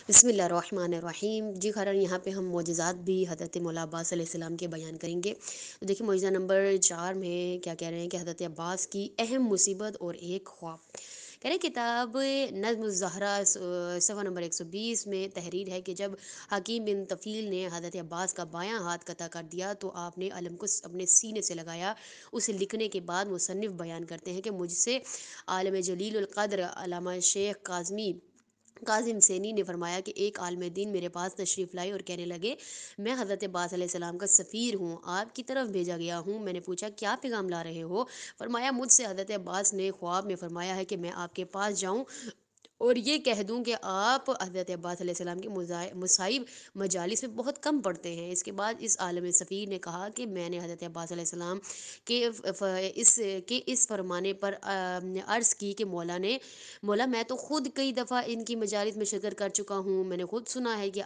بسم اللہ الرحمن الرحیم۔ جی خیرن یہاں پہ ہم معجزات بھی حضرت مولا عباس علیہ السلام کے بیان کریں گے۔ تو دیکھیں معجزہ نمبر 4 میں کیا کہہ رہے ہیں کہ حضرت عباس کی اہم مصیبت اور ایک خواب۔ کہہ رہے ہیں کتاب نظم الزہرا صفحہ نمبر 120 میں تحریر ہے کہ جب حکیم بن طفیل نے حضرت عباس کا بایاں ہاتھ قطع کر دیا تو آپ نے علم کو اپنے سینے سے لگایا۔ اسے لکھنے کے بعد مصنف بیان کرتے ہیں کہ مجھ سے عالم جلیل القدر علامہ شیخ کاظم سینی نے فرمایا کہ ایک عالم دین میرے پاس تشریف لائے اور کہنے لگے میں حضرت عباس علیہ السلام کا سفیر ہوں، آپ کی طرف بھیجا گیا ہوں۔ میں نے پوچھا کیا پیغام لا رہے ہو؟ فرمایا مجھ سے حضرت عباس نے خواب میں فرمایا ہے کہ میں آپ کے پاس جاؤں اور یہ کہہ دوں کہ آپ حضرت عباس علیہ السلام کے مصائب مجالس میں بہت کم پڑھتے ہیں۔ اس کے بعد اس عالم سفیر نے کہا کہ میں نے حضرت عباس علیہ السلام کے اس فرمانے پر عرض کی کہ مولا میں تو خود کئی دفعہ ان کی مجالس میں شرکت کر چکا ہوں، میں نے خود سنا ہے کہ